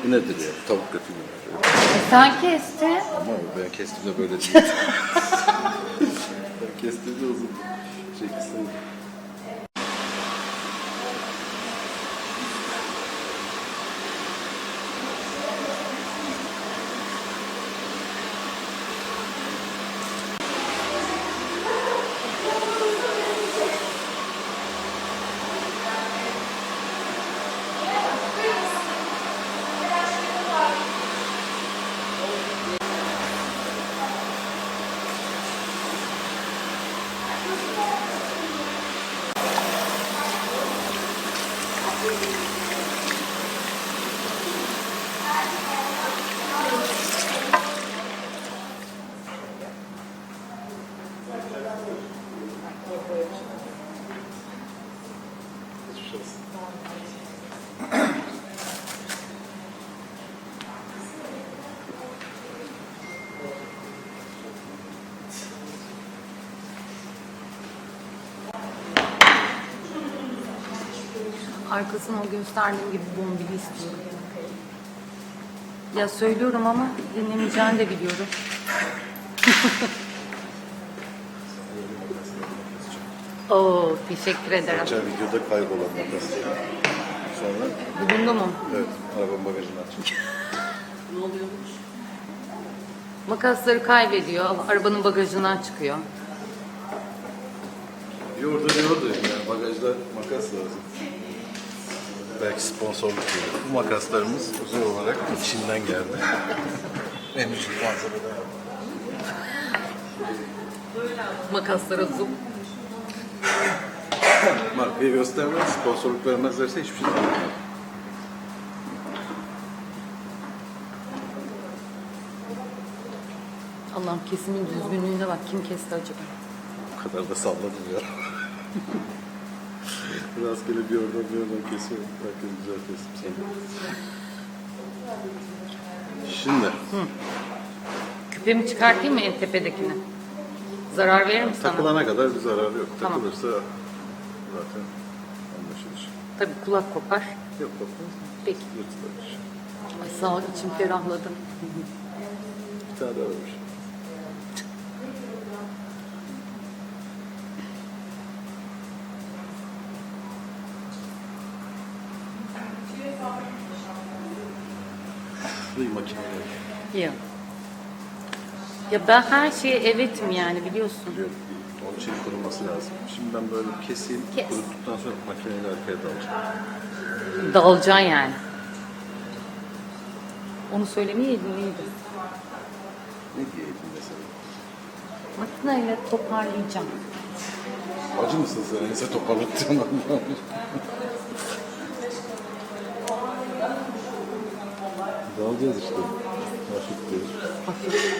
Bu nedir ya? Tavuk götü gibi. Sen kestin. Ama ben kestiğimde böyle değil. Ben kestiğimde uzun. Kısaydı. Arkasını o gösterdiğim gibi bombili istiyorum. Ya söylüyorum ama dinlemeyeceğini de biliyorum. Oo, teşekkür ederim. Geçen videoda kaybolan makas. Sonra Bulundu mu? evet, arabanın bagajını açmış. Ne oluyormuş? Makasları kaybediyor, arabanın bagajından çıkıyor. Bir orada bir orada yani bagajda makas lazım. Belki sponsorluk gelir. Bu makaslarımız özel olarak Çin'den geldi. En ucuz malzemeden. Makaslara zoom. Markayı göstermez, sponsorluk vermezlerse hiçbir şey vermez. Allah'ım kesimin düzgünlüğüne bak, kim kesti acaba? O kadar da salladım ya. Rastgele bir oradan bir oradan kesiyorum. Herkes güzel kesim sana. Şimdi. Küpemi çıkartayım mı en tepedekini? Zarar verir mi sana? Takılana kadar bir zararı yok. Tamam. Takılırsa zaten anlaşılır. Tabii kulak kopar. Yok bakmaz. Peki. Yırtılır. Ay sağ ol, içim ferahladı. Bir tane daha varmış. Bir makine var. Ya. Ya ben her şeye evetim yani, biliyorsun. Biliyorum. Onun için kuruması lazım. Şimdi ben böyle keseyim. Kes. Kuruttuktan sonra makineyle arkaya dalacağım. Dalacaksın yani. Onu söylemeyeydin iyiydi. Ne diyeydin mesela? Makineyle toparlayacağım. Acı mısın sen? Neyse toparlattığın anlamı. Dalacağız işte. Hafif değil. Hafif.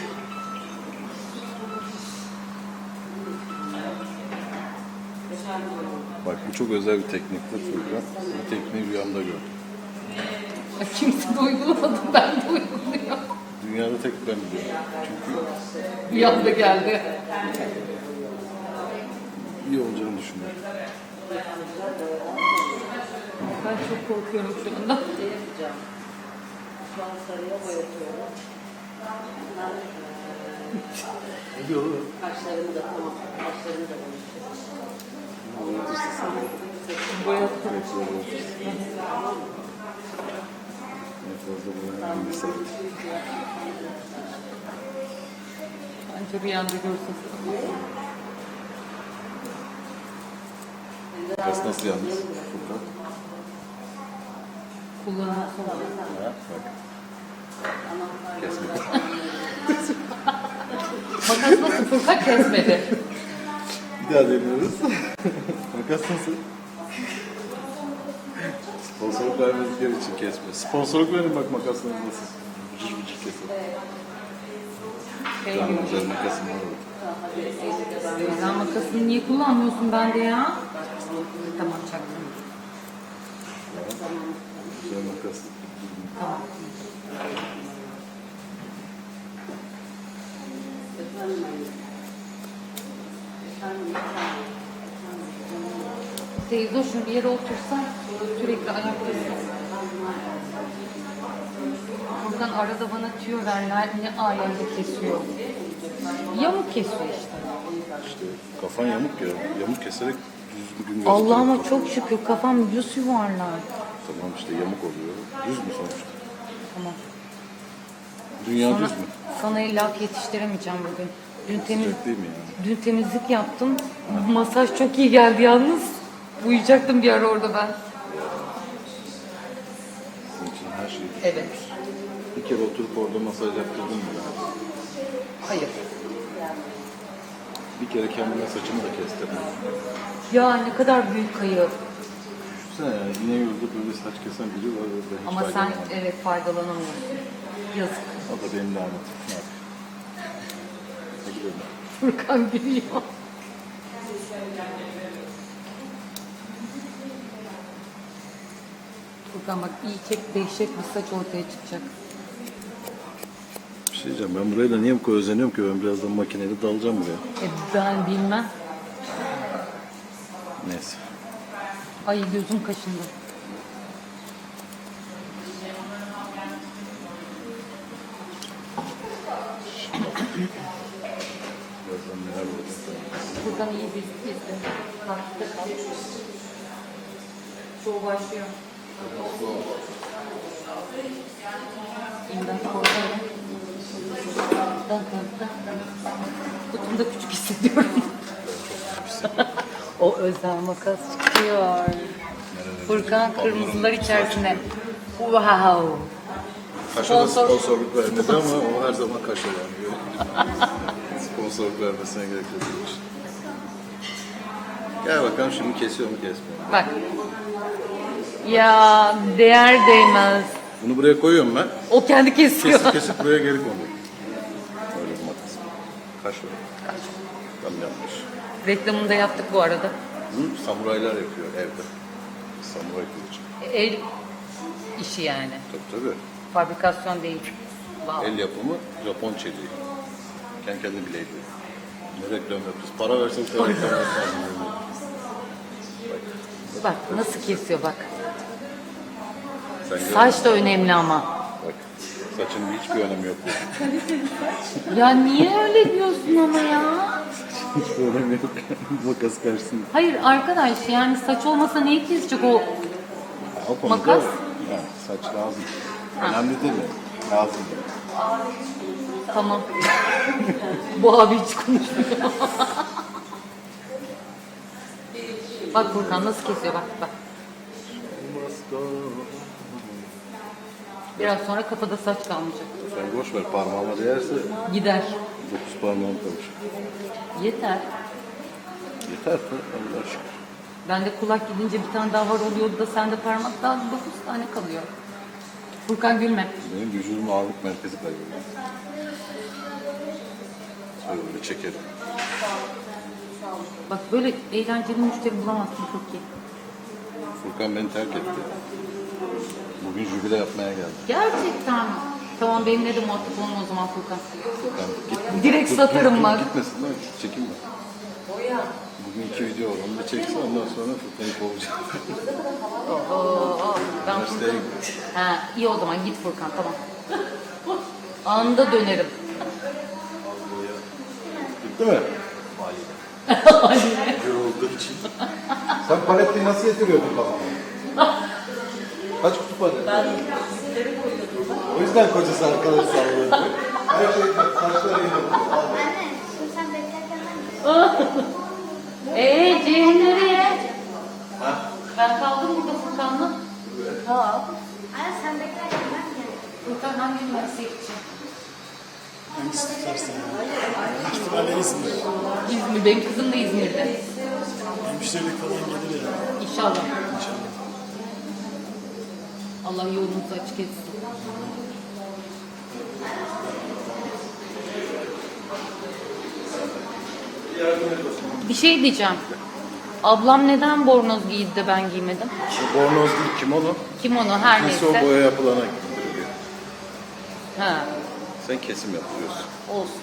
Bak bu çok özel bir tekniktir Furkan. Bu tekniği rüyamda gördüm. Ay, kimse de uygulamadı, ben de uyguluyorum. Dünyada tek ben biliyorum. Çünkü Bir anda geldi. iyi olacağını düşünüyorum. Ben çok korkuyorum şu anda. Şu an sarıya boyatıyorum. Ne diyor oğlum? Kaşlarımı da tamam. Kaşlarımı da boyatıyorum. Boyattım. En fazla boyanın bir saat. Bence rüyanda görsün. Kas nasıl yalnız Furkan? Kullanılsın. Ha, bak. Kesme. Makas nasıl? Furkan kesmedi. Bir daha deniyoruz. Makas nasıl? Sponsorluk vermedikleri için kesme. Sponsorluk verin bak makaslarınız nasıl. Vıcır vıcır kesin. Canım güzel makasım var orada. Sen makasını niye kullanmıyorsun bende ya? Tamam, çaktım. Güzel makas. Tamam. Teyze şu bir yere otursan sürekli ayakta. Furkan arada bana tüyo verler, ne alemde kesiyor. Yamuk kesiyor işte. İşte kafan yamuk ya. Yamuk keserek düzgün gözüküyor. Allah'ıma çok şükür kafam düz yuvarlar. Tamam işte yamuk oluyor. Düz mü sonuçta? Tamam. Dünya Sana, düz mü? sana laf yetiştiremeyeceğim bugün. Sıcak değil mi yani? Dün temizlik yaptım. Masaj çok iyi geldi yalnız. Uyuyacaktım bir ara orada ben. Senin için her şey. Evet. Bir kere oturup orada masaj yaptırdın mı? Hayır. Bir kere kendime saçımı da kestirdim. Ya ne kadar büyük kayıp. Düşünsene yani yine yolda böyle saç kesen biri var ve ben hiç Ama sen faydalanamadım. evet faydalanamıyorsun. Yazık. O da benim lanetim. Ne yapayım? Ne gidelim. Furkan gülüyor. Furkan bak iyi çek, dehşet bir saç ortaya çıkacak. Bir şey diyeceğim. Ben buraya da niye bu kadar özeniyorum ki? Ben birazdan makineyle dalacağım buraya. Ben bilmem. Neyse. Ay gözüm kaşındı. Birazdan neler olacak. Furkan iyi bir izle. Takipte kal. Show başlıyor. İmdat korkarım. Kutumda küçük hissediyorum. O özel makas çıkıyor. Furkan kırmızılar içerisinde. Wow. Kaşa da sponsorluk vermedi ama o her zaman kaşa vermiyor. Sponsorluk vermesine gerek yok. Gel bakalım şimdi kesiyor mu kesmiyor mu? Bak. Ya değer değmez. Bunu buraya koyuyorum ben. O kendi kesiyor. Kesip buraya geri konuyor. Öyle bir makas. Kaş var. Tam yapmış. Reklamını da yaptık bu arada. Hı? Samuraylar yapıyor evde. Samuray kılıcı. El işi yani. Tabii. Fabrikasyon değil. Wow. El yapımı Japon çeliği. Kendi bileği. Ne reklam yapıyoruz? Para versek de reklam yapmaz. Bak nasıl kesiyor bak. Sen gör. Saç da önemli ama. Bak. Saçın hiçbir önemi yok. Ya niye öyle diyorsun ama ya? Hiçbir önemi yok. Makas karşısında. Hayır arkadaş yani saç olmasa neyi kesecek o? O konuda Makas? yani saç lazım. Önemli değil mi? Lazım. Tamam. Bu abi hiç konuşmuyor. Bak Furkan nasıl kesiyor bak bak. Biraz sonra kafada saç kalmayacak. Sen boş ver parmağıma değerse Gider. 9 parmağım kalır. Yeter. Yeter mi? Allah aşkına. Bende kulak gidince bir tane daha var oluyordu da sende parmak daha 9 tane kalıyor. Furkan gülme. Benim vücudum ağırlık merkezi kaybediyor. Öyle çekerim. Bak böyle eğlenceli müşteri bulamazsın Furki. Furkan beni terk etti. Bugün jübile yapmaya geldi. Gerçekten mi? Tamam benimle de muhatap olma o zaman Furkan. Furkan gitme. Direkt satarım bak. Gitmesin lan çekinme. Bugün 2 video var onu da çeksin ondan sonra Furkan'ı kovacağım. Ben Üniversiteye Furkan... gidiyor. Ha, iyi o zaman git Furkan tamam. Anında dönerim. Gitti mi? Yorulduğu için. Sen paletliği nasıl getiriyordun kafana? Kaç kutu palet? O yüzden kocası arkaları sallıyordu. Her şey saçları yiyordu. Anne, şimdi sen beklerken ben Ceyhun nereye? Ben kaldım burada Furkan'la. Ha. Anne sen beklerken ben geldim. Furkan hangi üniversiteye gidecek? Hangisi tutarsa ya. İhtimalle İzmir. İzmir. Benim kızım da İzmir'de. Hemşirelik falan gelir ya. İnşallah. İnşallah. Allah yolunuzu açık etsin. Bir şey diyeceğim. Ablam neden bornoz giydi de ben giymedim? Bu bornoz değil kimono. Kimono her Neyse o neyse. boya yapılana gittiriyor. Ha, Sen kesim yapıyorsun. olsun.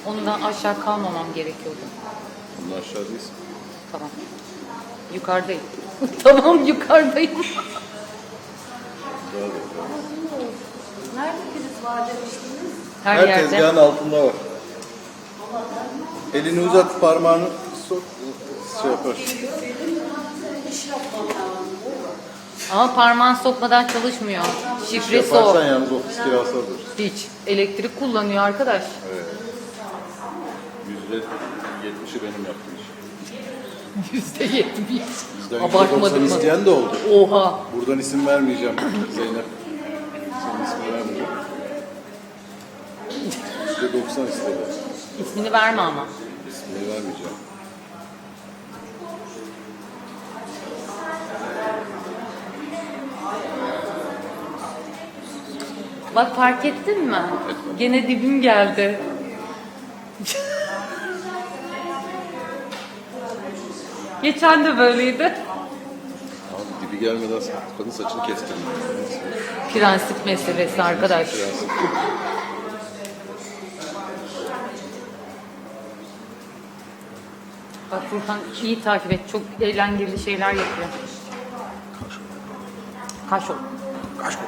Ondan aşağı kalmamam gerekiyordu. Ondan aşağı değilsin. Tamam. Yukarıdayım. Tamam yukarıdayım. Daha da yukarı. Nerede priz var demiştiniz? Her Her yerde. tezgahın altında var. Elini uzat, parmağını sok, şey yapar. İş yapmam lazım. Ama parmağını sokmadan çalışmıyor. Şifresi o. Yaparsan yalnız ofis kirası alır. Hiç. Elektrik kullanıyor arkadaş. Evet. %70'i benim yaptığım iş. %70. Bizden Abartmadık %90 mı? isteyen de oldu. Oha. Buradan isim vermeyeceğim Zeynep. Senin ismini vermeyeceğim. %90 istedi. İsmini verme ama. İsmini vermeyeceğim. Bak fark ettin mi? Gene dibim geldi. Geçen de böyleydi. Abi dibi gelmeden kadın saçını kestirmiyor. Prensip meselesi arkadaş. Prensip. Bak Furkan iyi takip et. Çok eğlenceli şeyler yapıyor. Kaşo. Kaşko.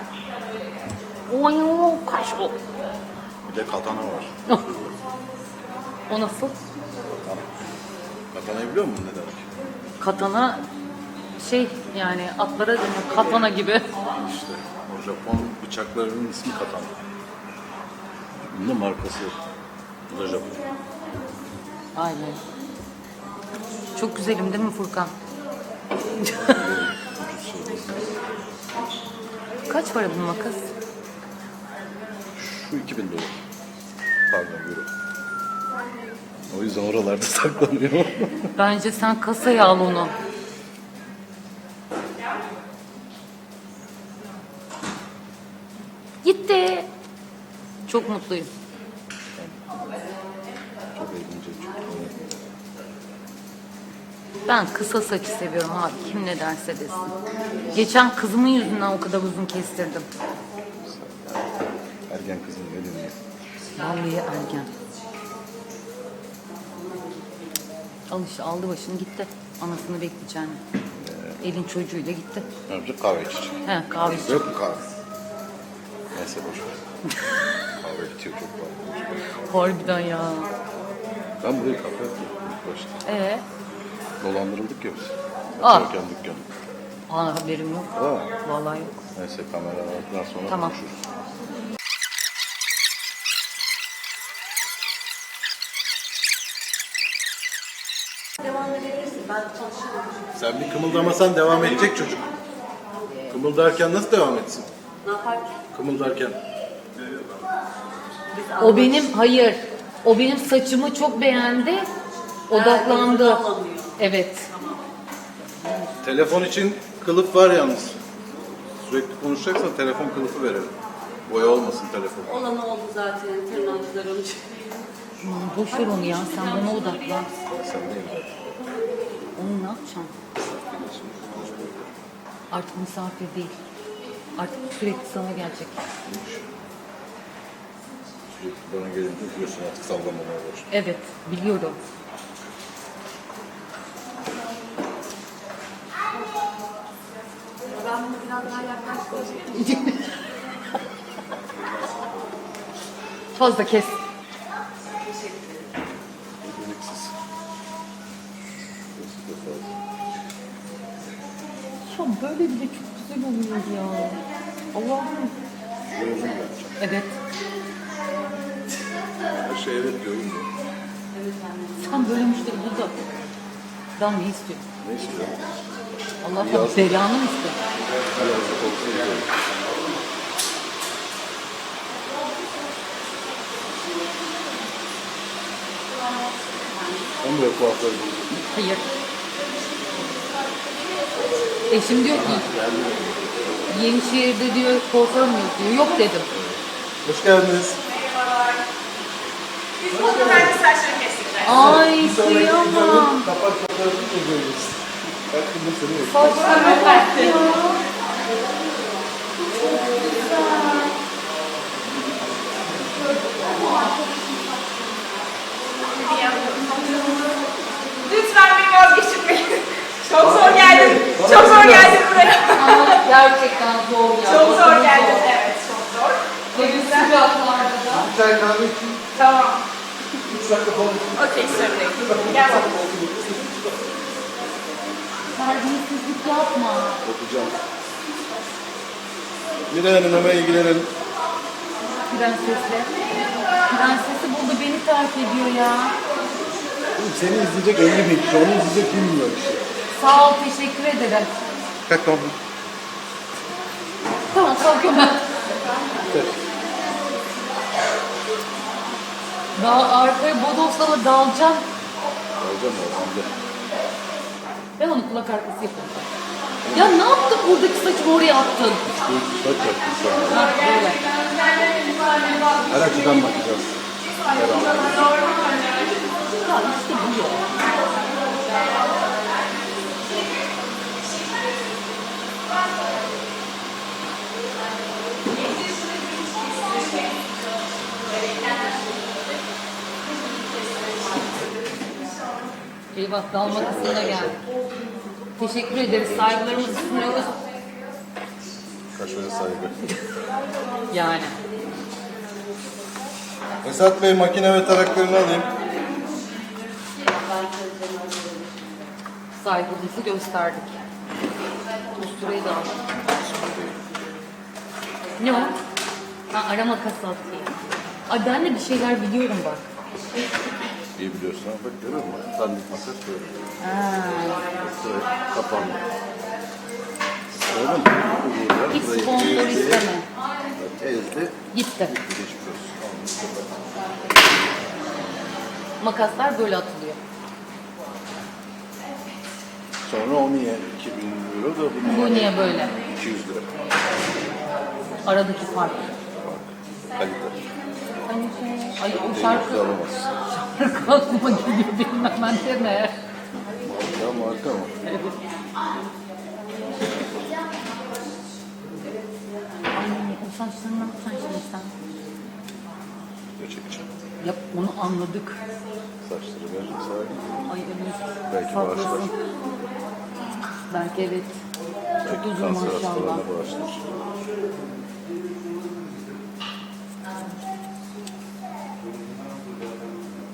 Oy kaşo. Bir de katana var. O nasıl? Katanayı biliyor musun ne demek? Katana şey yani atlara dönüyor. Katana gibi. İşte o Japon bıçaklarının ismi katana. Bunun da markası. Bu da Japon. Aynen. Çok güzelim değil mi Furkan? Ucuz şey. Kaç para bu makas? Şu 2000 dolar. Pardon euro. O yüzden oralarda saklanıyor. Bence sen kasaya al onu. Gitti. Çok mutluyum. Çok eğlenceli, çok eğlenceli. Ben kısa saçı seviyorum abi. Kim ne derse desin. Geçen kızımın yüzünden o kadar uzun kestirdim. Ergen kızın ne dönüyor? Vallahi ergen. Al işte aldı başını gitti. Anasını bekleyeceğini. Elin çocuğuyla gitti. Ne yapacak? Kahve içecek. He kahve içecek. Yok mu kahve? Neyse boş ver. Kahve bitiyor çok pahalı. Harbiden ya. Ben burayı kafe yaptım ilk başta. Dolandırıldık ya biz. Aa. Açarken dükkanı. Aa, haberim yok. Aa. Vallahi yok. Neyse kameralardan sonra Tamam. konuşuruz. Devam edebilirsin. Ben çalışıyorum. Sen bir kımıldamasan devam edecek çocuk. Kımıldarken nasıl devam etsin? Ne yaparken? Kımıldarken. O benim hayır. O benim saçımı çok beğendi. Odaklandı. Evet. Telefon için kılıf var yalnız. Sürekli konuşacaksan telefon kılıfı verelim. Boya olmasın telefon. Olan oldu zaten. Tırnakçılarım. Boş ver onu ya. Sen bana odaklan. Sen değil zaten. Onu ne yapacaksın? Artık misafir değil. Artık sürekli sana gelecek. Sürekli bana gelince diyorsun artık sallamamaya başladı. Evet, biliyorum. Ben bunu biraz daha yaklaştırayım. Fazla kes. Yeteneksiz. Şurası da fazla. Ya böyle bile çok güzel oluyor ya. Allah'ım. Şuraya uzun yapacağım. Evet. Her şey evet diyorum da. Sen böyle müşteri bul da. Ben ne istiyorum? Ne istiyorum? Allah'ım belanı mı istiyorum? Biraz da olsa istiyorum. Sen buraya kuaför buldun. Hayır. Eşim diyor ki Yenişehir'de diyor kuaför mü yok diyor. Yok dedim. Hoş geldiniz. Biz fotoğrafı saçları kestikler. Ay kıyamam. Kapak fotoğrafını çekeceğiz. Bak şimdi seni bekliyorum. Saçlarına bak ya. Lütfen beni vazgeçirmeyin. Çok zor geldim. Çok zor geldim buraya. Ama gerçekten zor ya. Çok zor geldim. Evet, çok zor. çay kahve için Tamam. 3 dakika falan. Okey, sorun değil. Gel bakalım. Terbiyesizlik yapma. Yapacağım. Miray Hanım hemen ilgilenelim. Prensesle. Prensesi burada beni terk ediyor ya. Oğlum seni izleyecek 50 bin kişi, onu izleyecek kim milyon kişi. Sağ ol, teşekkür ederim. Kalk tamam. Tamam, kalkıyorum ben. Daha arkaya bodoslama dalacağım. Alacağım o. Ben onu kulak arkası yapacağım. Ya ne yaptın buradaki saçımı oraya attın? Bu saç yaptın şu an. Ha, böyle. Her açıdan bakacağız. Ya işte bu ya. Eyvah, dalma kısmına geldik. Teşekkür ederiz, saygılarımızı sunuyoruz. Kaşöre saygı. Yani. Esat Bey makine ve taraklarını alayım. Saygımızı gösterdik. Usturayı da aldık. Ne o? Ha, arama kasası. Ay ben de bir şeyler biliyorum bak. İyi biliyorsun ama bak görüyor musun? Dandik makas böyle. Ha. Şuraya kapandı. Öyle mi? Hiç sponsor isteme. Ezdi. Gitti. Geçmiş olsun. Makaslar böyle atılıyor. Sonra o niye 2000 euro da Bu niye böyle? 200 lira. Aradaki fark. Kalite. Ay o Şarkı şarkı alamazsın. aklıma geliyor benim hemen deme. Marka mı? Ay o saçlarını ne yapacaksın şimdi sen? Ne çekeceğim? Yap onu anladık. Saçları ver. Sakin. Ay evet. Belki Saklasın. bağışlar. Belki evet. Çok Belki uzun kanser maşallah. hastalarına bağışlar.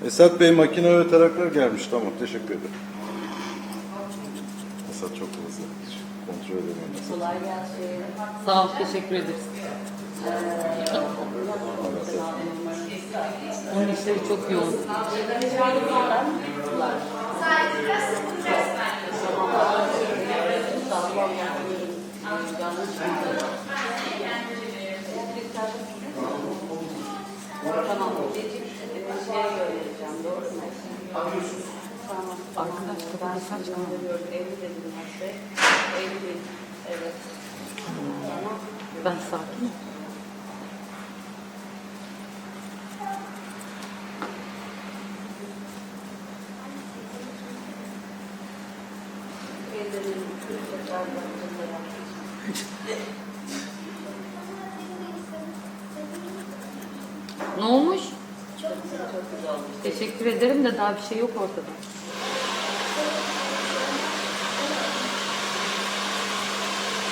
Esat Bey makine ve taraklar gelmiş. Tamam teşekkür ederim. Esat çok hızlı. Hiç kontrol edemiyorum. Esat. Kolay gelsin. Sağ ol, teşekkür ederiz. Onun işleri çok yoğun. Tamam. Şeye göndereceğim. Doğru mu? Arkadaş kadar saç kaldı. 50 dedim her şey. 50. Evet. Ben sakinim. Ellerini tekrar Ne olmuş? Teşekkür ederim de daha bir şey yok ortada.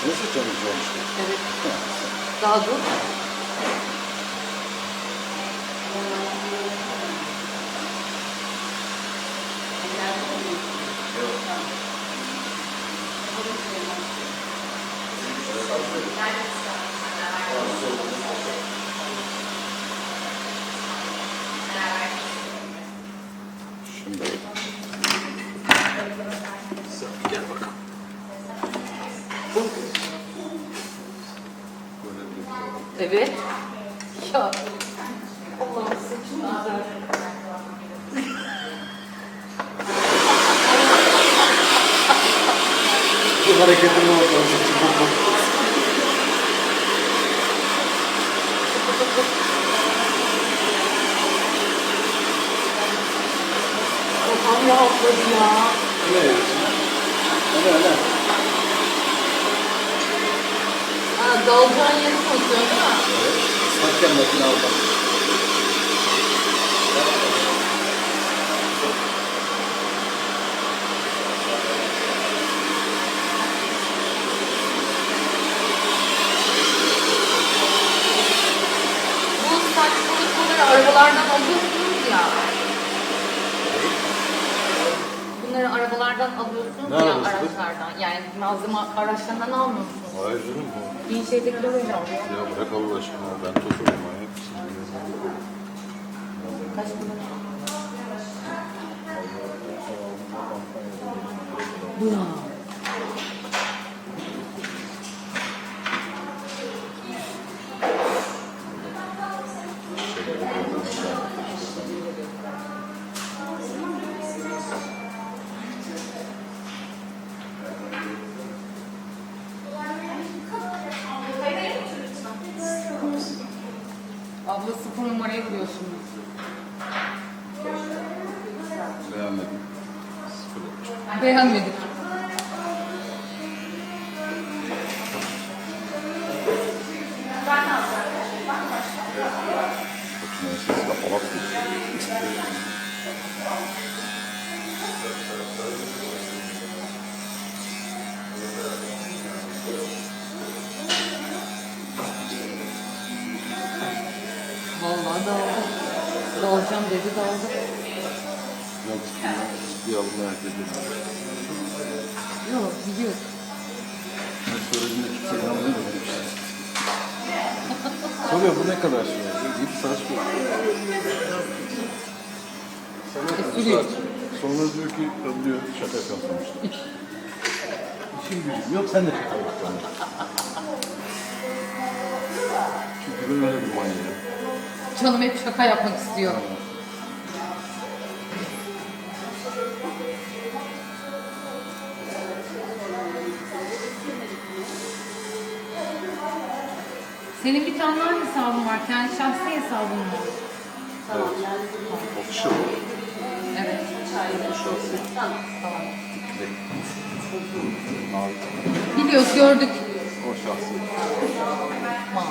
Nasıl tanıyacağım işte? Evet. Daha dur. Şimdi. Gel bakalım. Böyle bir Evet. Ya. Allah'ım saçım güzel. Bu hareketine bakalım. Kafam rahatladı ya. Öyle. Ha, dalacağın yeri koyuyor değil mi? Hakken makine aldım. Bu saçmalıkları arabalardan alıyorsunuz ya. Bunları arabalardan alıyorsunuz Ne ya, arabası? araçlardan. Yani malzeme araçlarından almıyorsunuz. Hayır canım. İyi şeydekiler öyle alıyor. Ya bırak Allah aşkına. Ben tosunum manyak mısın? Kaç para? Bu ya. Abla 0 numaraya gidiyorsunuz. Beğenmedim. Sıfır olmuş. Beğenmedik. Koçun sesi kapamak değil. Vallahi dağıldı. Dağılacağım dedi dağıldı. Yok, ciddiye alınmaya herkese. Yok gidiyor. Ben söylediğimde kimse inanmıyor mu? Soruyor bu ne kadar sürer? 7 saat sürüyor. Sürüyor. Sonra diyor ki ben diyor şaka yapıyorum sonuçta. İşim gücüm yok sen de şaka yapıyorsun. Çünkü ben öyle bir manyağım. Canım hep şaka yapmak istiyor. Senin bir tane daha hesabın var. Kendi şahsi hesabın var. Official. Evet. Şahsi. Tamam. Mavi. Biliyoruz, gördük. O şahsi. Mavi.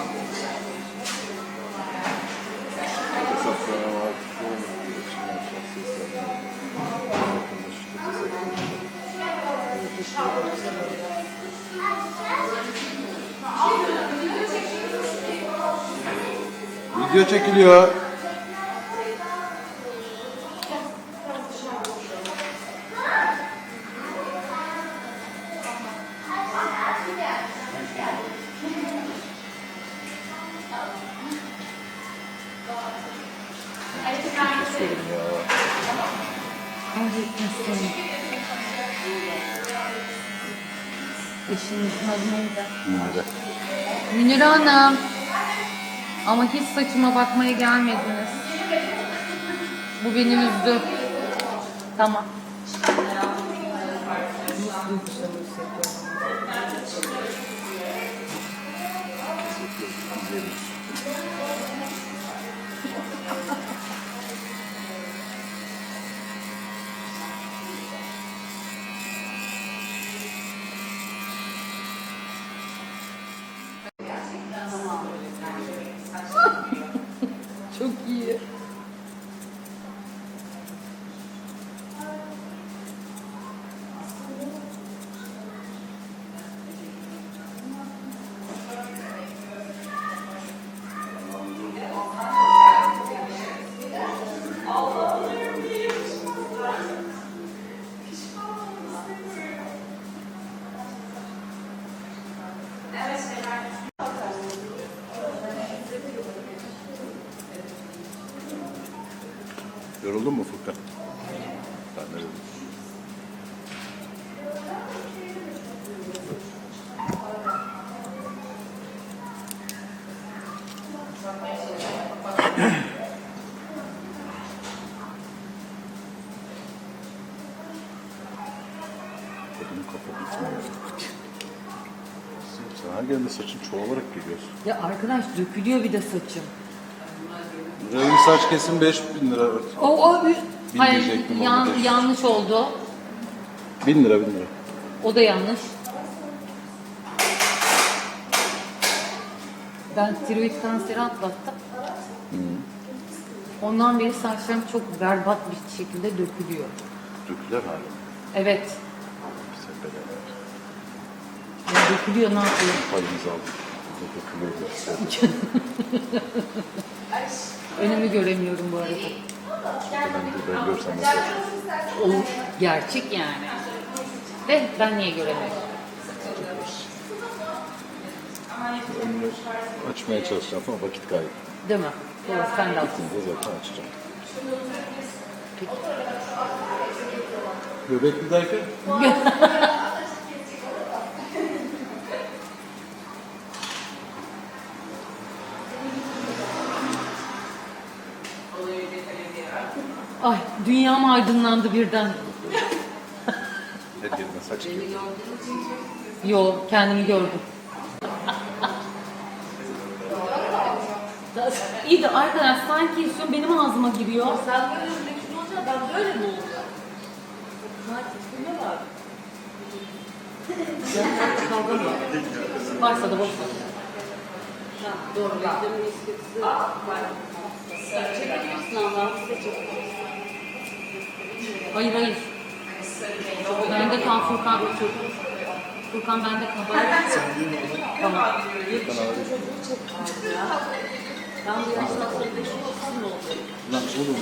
Hesaplara var. İçinden şahsi hesabı. Video çekiliyor. Keserim ya. Hangi mesleğin? Eşinizin adı neydi? Münire. Münir Hanım. Ama hiç saçıma bakmaya gelmediniz. Bu beni üzdü. Tamam. Çok iyi. Yoruldun mu Furkan? Ben de yoruldum. Kadının kafa gitmiyor. Sen her geldiğinde saçın çoğalarak geliyorsun. Ya arkadaş dökülüyor bir de saçım. Rengli saç kesim 5.000 lira. Bin Hayır, diyecektim ama beş. yanlış oldu. 1000 lira 1000 lira. O da yanlış. Ben tiroid kanseri atlattım. Ondan beri saçlarım çok berbat bir şekilde dökülüyor. Döküler hala. Evet. Bize beraber. Ya dökülüyor, ne yapayım? Payımızı aldık. Dökülüyor. Önümü göremiyorum bu arada. Ben görsem mesela. O gerçek yani. De ben niye göremiyorum? Önünü açmaya çalışacağım ama vakit kaybı. Değil mi? Doğru, sen de haklısın. Şimdi zaten açacağım. Göbekli derken? Ay, dünyam aydınlandı birden. Her yerine saç gibi. Yo, kendimi gördüm. İyi de arkadaş sanki istiyorum benim ağzıma giriyor. Sen böyle meşhur olacaksın, ben böyle mi olacağım? Ne var? Kavga mı? Varsa da boş ver. Doğru, reklamın eskisi var. Çekebilirsin Allah'ım, size çekebilirsin. Hayır hayır. Bende kal Furkan. Furkan bende kal. Tamam. Ben bu yaştan sonra meşhur olsam ne olur? Lan oğlum.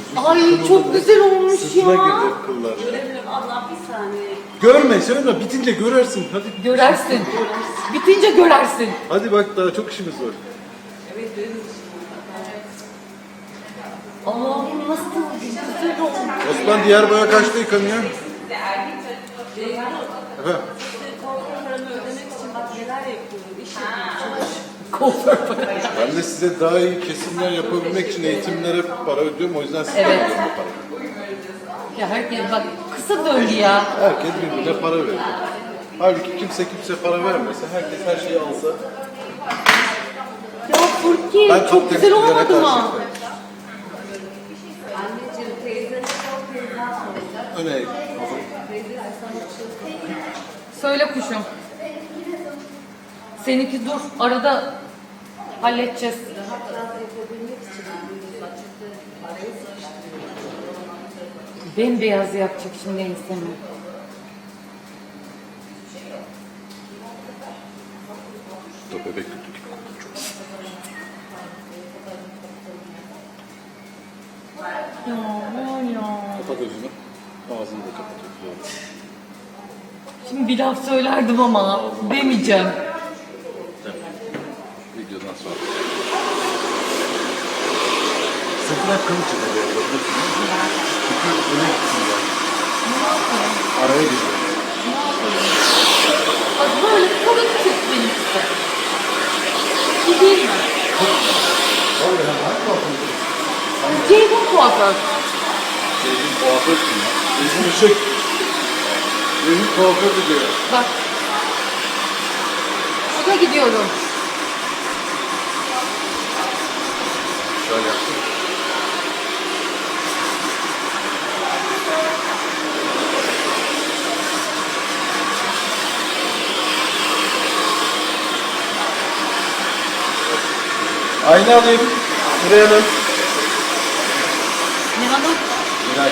Ay çok güzel olmuş Sırtına ya. girdi kıllar. Göremiyorum, Allah bir saniye. Görme söyleme bitince görürsün. Hadi. Görersin. Bitince görersin. Hadi bak daha çok işimiz var. Evet, benim için. Allah'ım nasıl güzel olmuş. Osman diğer boya kaçta yıkanıyor? Efendim? Korkularımı ödemek için bak neler yapıyorum, iş yapıyorum. Kuaför para. Ben de size daha iyi kesimler yapabilmek için eğitimlere para ödüyorum. O yüzden size Evet. ödüyorum bu parayı. Ya herkes bak kısa döndü ya. Herkes birbirine para veriyor. Halbuki kimse para vermese, herkes her şeyi alsa. Ya Furki Ben çok güzel temsilcilere olmadı mı? karşıyım. Anneciğim, teyzene çok teyzen soracak. Öne eğil. Söyle kuşum. Seninki dur. Arada halledeceğiz. Rahat rahat yapabilmek için saçıkta arayı sıkıştırıyorum. Bembeyaz yapacak şimdi ensemi. Da bebek kötü gibi koktu çok. Ya var ya. Kapat gözünü. Ağzını da kapat. Doğru. Şimdi bir laf söylerdim ama demeyeceğim. Videodan sonra. Sırtına kılı çıkıyor. Çünkü öne gitsin yani. Araya giriyor. Bak böyle kalın çık benimkisi. İyi değil mi? Vallahi hangi kuaför? Ceyhun kuaför. Ceyhun kuaför kim ya? Ceyhun Işık. Ceyhun kuaför diyor. Bak. Şuna gidiyorum. Şöyle yapsın. Ayna alayım. Buraya alın. Ne hanım? Miray.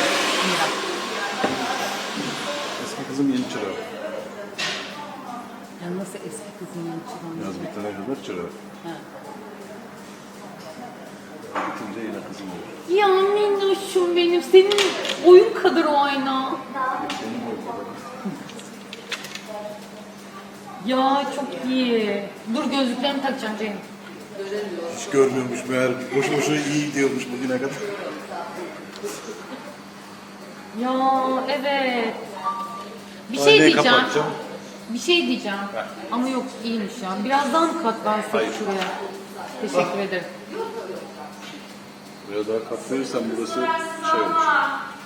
Eski kızım yeni çırağı. Ya nasıl eski kızın yanı Biraz bir tane kadar çırağı. Ha. Bitince yine kızım olur. Ya minnoşum benim. Senin boyun kadar o ayna. Benim boyum kadar. Ya çok iyi. Dur gözlüklerimi takacağım Ceyhun. Hiç görmüyormuş meğer. Boşu boşuna iyi gidiyormuş bugüne kadar. Ya evet. Bir şey Aynayı diyeceğim. kapatacağım. Bir şey diyeceğim. Ama yok iyiymiş ya. Biraz daha mı katlansın Hayır. şuraya? Teşekkür ederim. Biraz daha katlanırsan burası şey olmuş.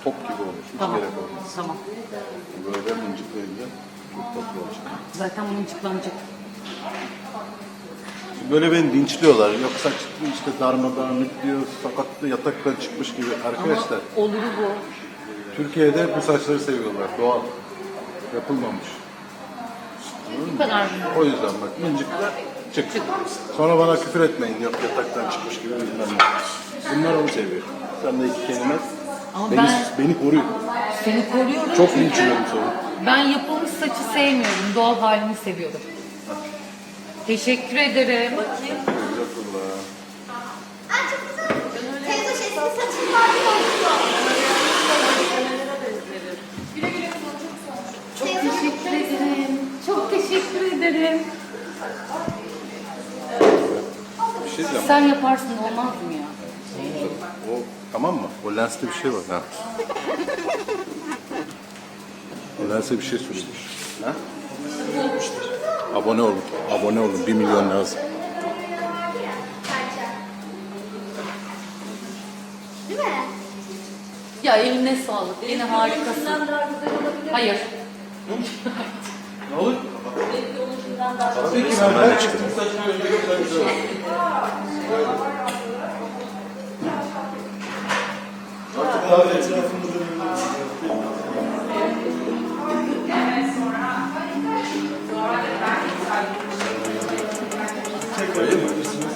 Top gibi olmuş. Hiç Tamam. gerek olmaz. Tamam. Böyle mıncıklayınca çok tatlı olacak. Zaten bunun çıklanacak. Böyle beni linçliyorlar. Yok saç işte darmadağınık diyor, sakatlı yataktan çıkmış gibi. Arkadaşlar Ama oluru bu. Türkiye'de bu saçları seviyorlar. Doğal. Yapılmamış. Bu kadar mı? O yüzden bak mıncıkla çık. Sonra bana küfür etmeyin. Yok yataktan çıkmış gibi bilmem ne. Bunlar onu seviyor. Sen de iki kelime Ama beni koruyor. Seni koruyorum Çok çünkü linçliyorum sonra. ben yapılmış saçı sevmiyorum. Doğal halini seviyorum. Teşekkür ederim. Estağfurullah. Aa çok güzel. Teyze Çok teşekkür ederim. Çok teşekkür ederim. Bir şey diyeceğim. Sen yaparsın olmaz mı ya? O tamam mı? O lenste bir şey var. Ha. O lense bir şey sürülmüş. Ha? Abone olun. Abone olun. 1 milyon lazım. Değil mi? Ya eline sağlık. Yine harikasın. Hayır. Ne olur? Tabii ki ben çıktım. Artık daha Etrafında dönebiliriz. Tekrar yapabilirsiniz.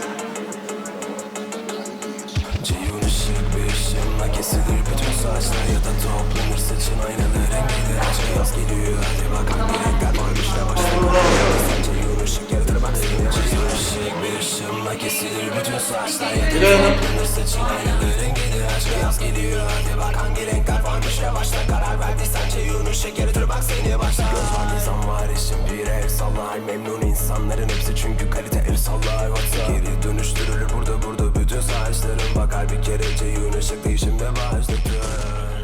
Ceyhun ışık bir ışığımla kesilir bütün saçlar ya da toplanır saçın aynalı rengidir aşk yaz geliyor hadi bak hangi renkler varmış ve başlar sen Ceyhun ışık yaratır bak senin Ceyhun ışık bir ışığımla kesilir bütün saçlar ya da toplanır saçın aynalı rengidir aşk yaz geliyor hadi bak hangi renkler varmış ve başla karar verdiysen Ceyhun ışık yaratır bak seni başlar göz var nizam var işin bir el sallar memnun insanların hepsi çünkü kalite el sallar geri dönüştürülür burada bütün saçlarım bakar bir kere Ceyhun ışık değişimde başlatır